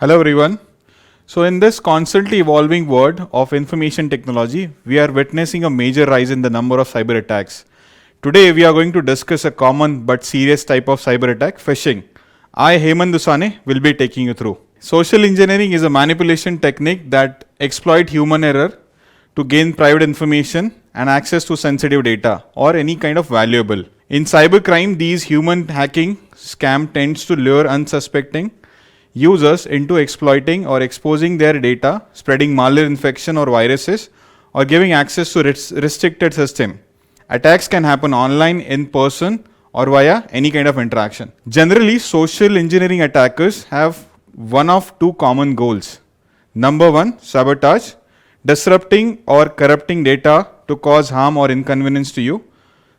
Hello everyone. So in this constantly evolving world of information technology, we are witnessing a major rise in the number of cyber attacks. Today we are going to discuss a common but serious type of cyber attack, phishing. I, Hemant Dusaane, will be taking you through. Social engineering is a manipulation technique that exploit human error to gain private information and access to sensitive data or any kind of valuable. In cybercrime, these human hacking scam tends to lure unsuspecting users into exploiting or exposing their data, spreading malware infection or viruses, or giving access to restricted system. Attacks can happen online, in person, or via any kind of interaction. Generally, social engineering attackers have one of two common goals. Number one, sabotage, disrupting or corrupting data to cause harm or inconvenience to you.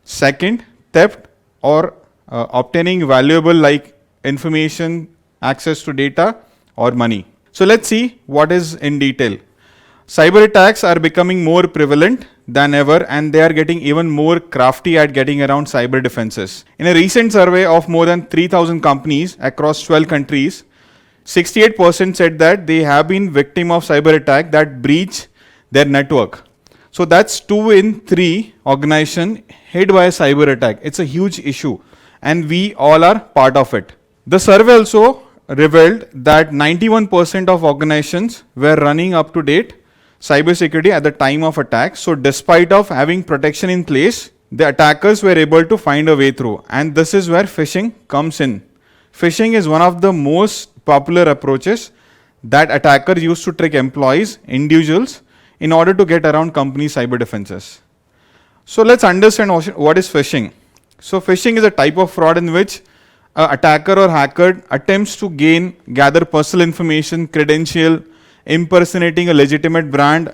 Second, theft or obtaining valuable like information, access to data or money. So let's see what is in detail. Cyber attacks are becoming more prevalent than ever and they are getting even more crafty at getting around cyber defenses. In a recent survey of more than 3,000 companies across 12 countries, 68% said that they have been victim of cyber attack that breach their network. So that's 2 in 3 organization hit by a cyber attack. It's a huge issue and we all are part of it. The survey also revealed that 91% of organizations were running up to date cybersecurity at the time of attack. So despite of having protection in place, the attackers were able to find a way through, and this is where phishing comes in. Phishing is one of the most popular approaches that attackers use to trick employees, individuals, in order to get around company cyber defenses. So let's understand what is phishing. So phishing is a type of fraud in which an attacker or hacker attempts to gather personal information, credential, impersonating a legitimate brand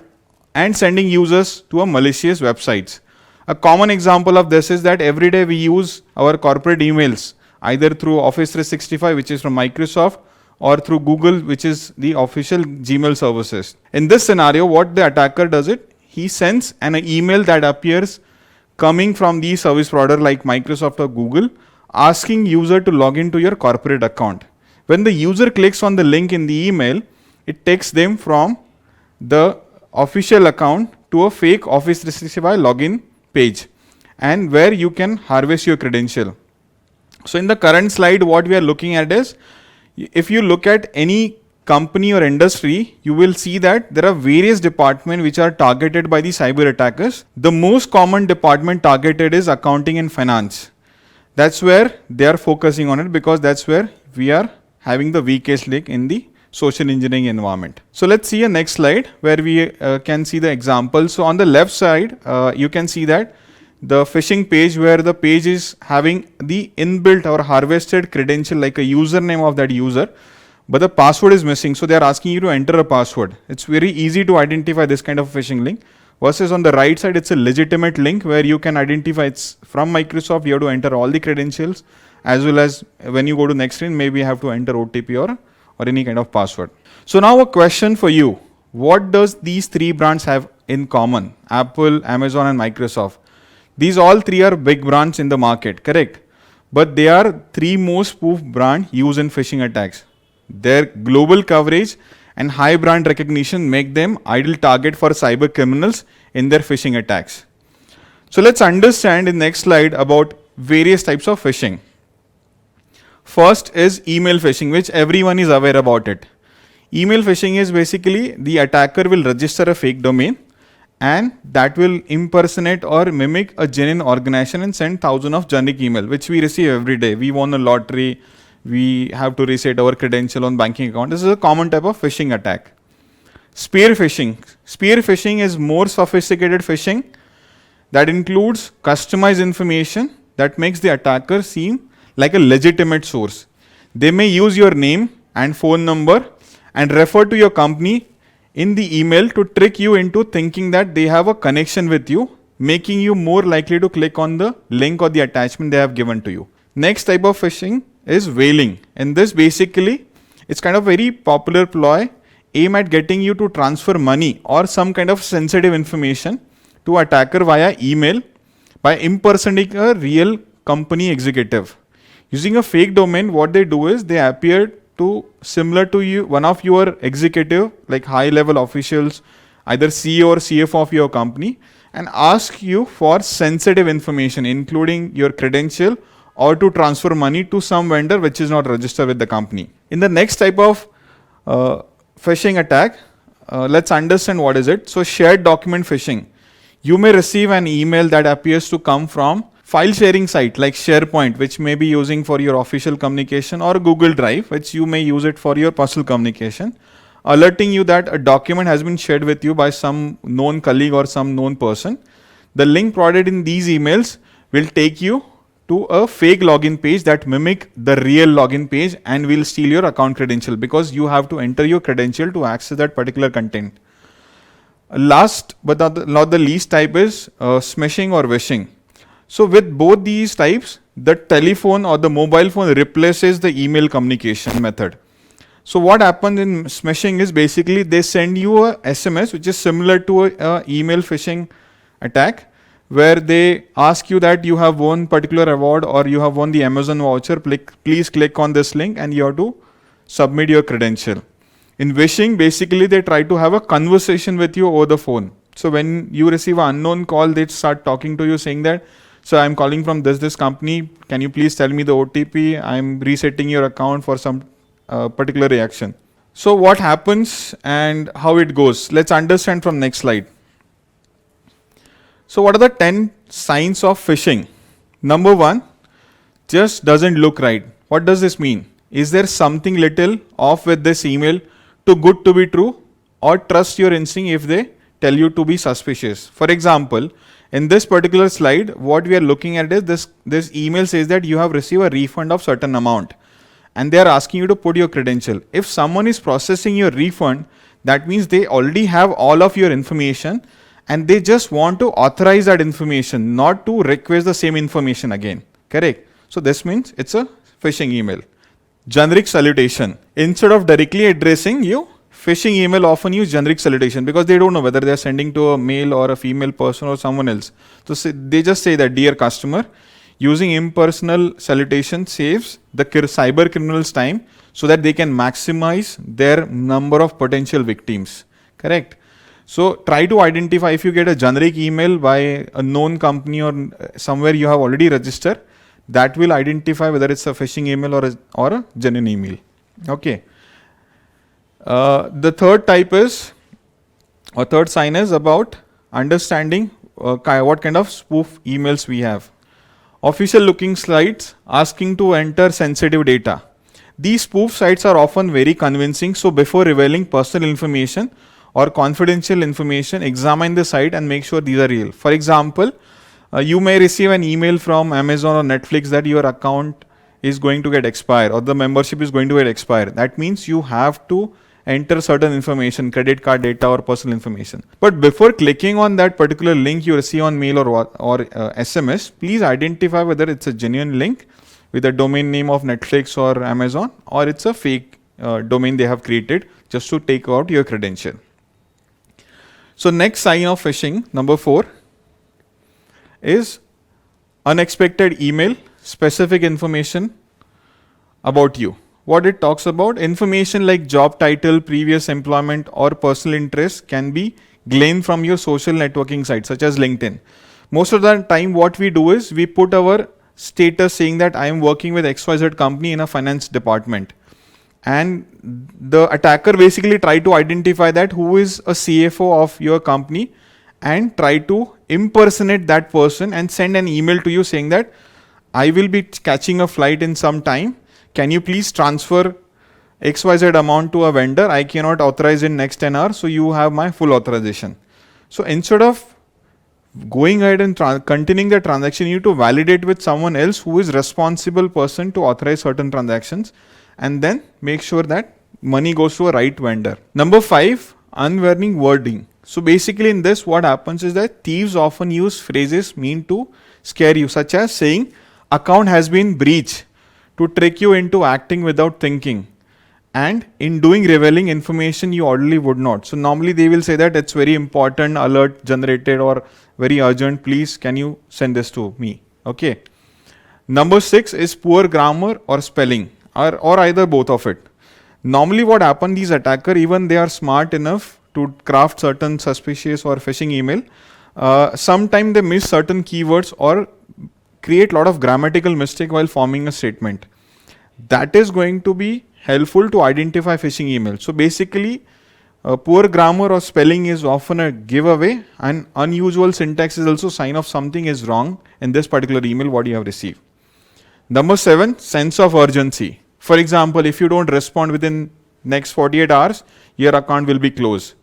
and sending users to a malicious websites. A common example of this is that every day we use our corporate emails either through Office 365, which is from Microsoft, or through Google, which is the official Gmail services. In this scenario, what the attacker does it, he sends an email that appears coming from the service provider like Microsoft or Google, asking user to log into your corporate account. When the user clicks on the link in the email, it takes them from the official account to a fake Office 365 login page and where you can harvest your credential. So in the current slide, what we are looking at is, if you look at any company or industry, you will see that there are various departments which are targeted by the cyber attackers. The most common department targeted is accounting and finance. That's where they are focusing on it because that's where we are having the weakest link in the social engineering environment. So let's see a next slide where we can see the example. So on the left side, you can see that the phishing page where the page is having the inbuilt or harvested credential like a username of that user, but the password is missing. So they are asking you to enter a password. It's very easy to identify this kind of phishing link. Versus on the right side, it's a legitimate link where you can identify it's from Microsoft. You have to enter all the credentials, as well as when you go to next screen, maybe you have to enter OTP or any kind of password. So now a question for you. What does these 3 brands have in common? Apple, Amazon and Microsoft. These all 3 are big brands in the market, correct? But they are 3 most spoofed brands used in phishing attacks. Their global coverage and high brand recognition make them ideal target for cyber criminals in their phishing attacks. So let's understand in the next slide about various types of phishing. First is email phishing, which everyone is aware about it. Email phishing is basically the attacker will register a fake domain and that will impersonate or mimic a genuine organization and send thousands of generic email, which we receive every day. We won a lottery. We have to reset our credential on banking account. This is a common type of phishing attack. Spear phishing. Spear phishing is more sophisticated phishing that includes customized information that makes the attacker seem like a legitimate source. They may use your name and phone number and refer to your company in the email to trick you into thinking that they have a connection with you, making you more likely to click on the link or the attachment they have given to you. Next type of phishing is whaling. And this basically, it's kind of very popular ploy aim at getting you to transfer money or some kind of sensitive information to attacker via email by impersonating a real company executive. Using a fake domain, what they do is they appear to similar to you, one of your executive, like high level officials, either CEO or CFO of your company, and ask you for sensitive information, including your credential, or to transfer money to some vendor which is not registered with the company. In the next type of phishing attack, let's understand what is it. So shared document phishing. You may receive an email that appears to come from file sharing site like SharePoint, which may be using for your official communication, or Google Drive, which you may use it for your personal communication, alerting you that a document has been shared with you by some known colleague or some known person. The link provided in these emails will take you to a fake login page that mimic the real login page and will steal your account credential, because you have to enter your credential to access that particular content. Last but not the least type is smishing or wishing. So with both these types, the telephone or the mobile phone replaces the email communication method. So what happens in smishing is basically they send you a SMS which is similar to a email phishing attack, where they ask you that you have won particular award or you have won the Amazon voucher, please click on this link and you have to submit your credential. In wishing, basically they try to have a conversation with you over the phone. So when you receive an unknown call, they start talking to you saying that, so I'm calling from this company, can you please tell me the OTP, I'm resetting your account for some particular reaction. So what happens and how it goes, let's understand from next slide. So what are the 10 signs of phishing? Number 1, just doesn't look right. What does this mean? Is there something little off with this email, too good to be true, or trust your instinct if they tell you to be suspicious? For example, in this particular slide, what we are looking at is this email says that you have received a refund of certain amount and they are asking you to put your credential. If someone is processing your refund, that means they already have all of your information and they just want to authorize that information, not to request the same information again. Correct? So this means it's a phishing email. Generic salutation. Instead of directly addressing you, phishing email often use generic salutation because they don't know whether they are sending to a male or a female person or someone else. So they just say that, dear customer. Using impersonal salutation saves the cyber criminals time so that they can maximize their number of potential victims. Correct? So try to identify, if you get a generic email by a known company or somewhere you have already registered, that will identify whether it's a phishing email or a genuine email. Okay. The third type is, or third sign is about understanding what kind of spoof emails we have. Official looking sites asking to enter sensitive data. These spoof sites are often very convincing, so before revealing personal information or confidential information, examine the site and make sure these are real. For example, you may receive an email from Amazon or Netflix that your account is going to get expired or the membership is going to get expired. That means you have to enter certain information, credit card data or personal information. But before clicking on that particular link you receive on mail or SMS, please identify whether it's a genuine link with a domain name of Netflix or Amazon, or it's a fake domain they have created just to take out your credential. So next sign of phishing, number 4, is unexpected email, specific information about you. What it talks about, information like job title, previous employment or personal interest can be gleaned from your social networking sites such as LinkedIn. Most of the time what we do is we put our status saying that I am working with XYZ company in a finance department, and the attacker basically try to identify that who is a CFO of your company and try to impersonate that person and send an email to you saying that I will be catching a flight in some time. Can you please transfer XYZ amount to a vendor? I cannot authorize in next 10 hours, so you have my full authorization. So instead of going ahead and continuing the transaction, you need to validate with someone else who is responsible person to authorize certain transactions, and then make sure that money goes to a right vendor. Number 5, unwarning wording. So basically in this what happens is that thieves often use phrases meant to scare you, such as saying account has been breached, to trick you into acting without thinking, and in doing revealing information you ordinarily would not. So normally they will say that it's very important, alert generated or very urgent, please can you send this to me. Okay. Number 6 is poor grammar or spelling, or either both of it. Normally what happen, these attacker, even they are smart enough to craft certain suspicious or phishing email. Sometimes they miss certain keywords or create a lot of grammatical mistake while forming a statement. That is going to be helpful to identify phishing email. So basically, poor grammar or spelling is often a giveaway, and unusual syntax is also sign of something is wrong in this particular email what you have received. Number 7, sense of urgency. For example, if you don't respond within next 48 hours, your account will be closed.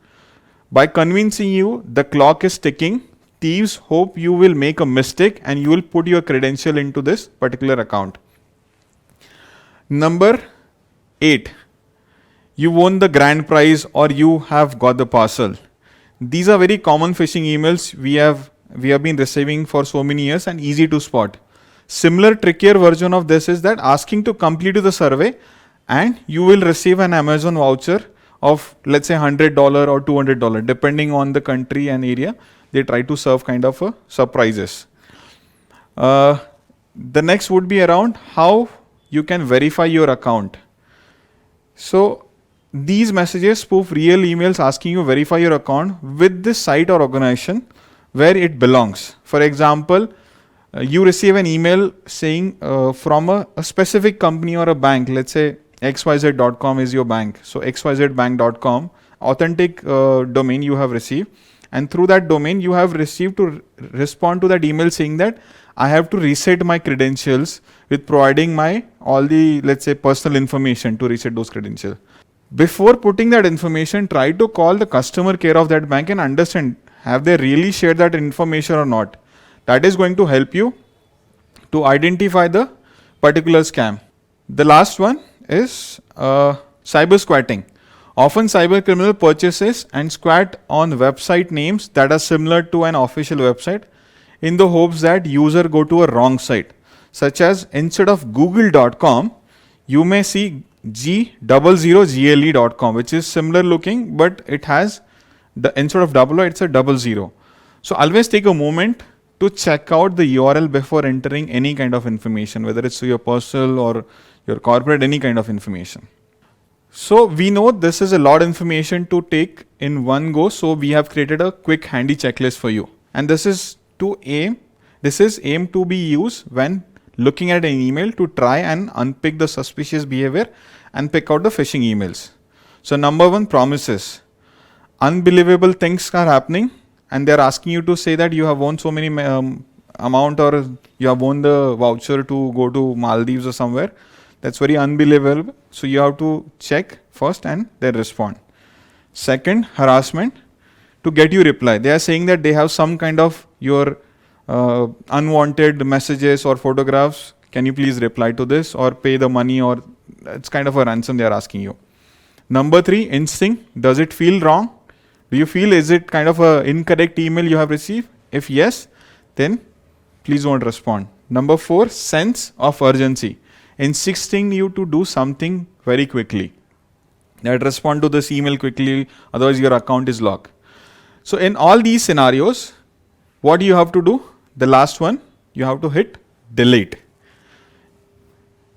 By convincing you the clock is ticking, thieves hope you will make a mistake and you will put your credential into this particular account. Number 8, you won the grand prize or you have got the parcel. These are very common phishing emails we have been receiving for so many years and easy to spot. Similar trickier version of this is that asking to complete the survey and you will receive an Amazon voucher of, let's say, $100 or $200 depending on the country and area. They try to serve kind of a surprises. The next would be around how you can verify your account. So these messages spoof real emails asking you verify your account with this site or organization where it belongs. For example, you receive an email saying from a specific company or a bank, let's say xyz.com is your bank. So xyzbank.com, authentic domain you have received, and through that domain you have received to respond to that email saying that I have to reset my credentials with providing my all the, let's say, personal information to reset those credentials. Before putting that information, try to call the customer care of that bank and understand have they really shared that information or not. That is going to help you to identify the particular scam. The last one is cyber squatting. Often cyber criminal purchases and squat on website names that are similar to an official website in the hopes that user go to a wrong site, such as instead of google.com you may see g00gle.com, which is similar looking but it has the instead of double it's a 00. So always take a moment to check out the URL before entering any kind of information, whether it's your personal or your corporate, any kind of information. So we know this is a lot of information to take in one go, so we have created a quick handy checklist for you, and this is aimed to be used when looking at an email to try and unpick the suspicious behavior and pick out the phishing emails. So number 1, promises. Unbelievable things are happening and they're asking you to say that you have won so many amount or you have won the voucher to go to Maldives or somewhere. That's very unbelievable. So you have to check first and then respond. Second, harassment. To get you reply, they are saying that they have some kind of your unwanted messages or photographs. Can you please reply to this or pay the money, or it's kind of a ransom they are asking you. Number 3, instinct. Does it feel wrong? Do you feel is it kind of a incorrect email you have received? If yes, then please don't respond. Number 4, sense of urgency. Insisting you to do something very quickly. That respond to this email quickly, otherwise your account is locked. So in all these scenarios, what you have to do? The last one, you have to hit delete.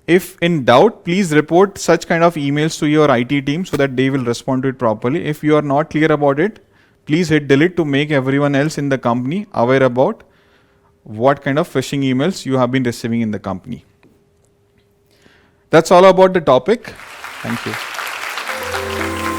If in doubt, please report such kind of emails to your IT team so that they will respond to it properly. If you are not clear about it, please hit delete to make everyone else in the company aware about what kind of phishing emails you have been receiving in the company. That's all about the topic. Thank you.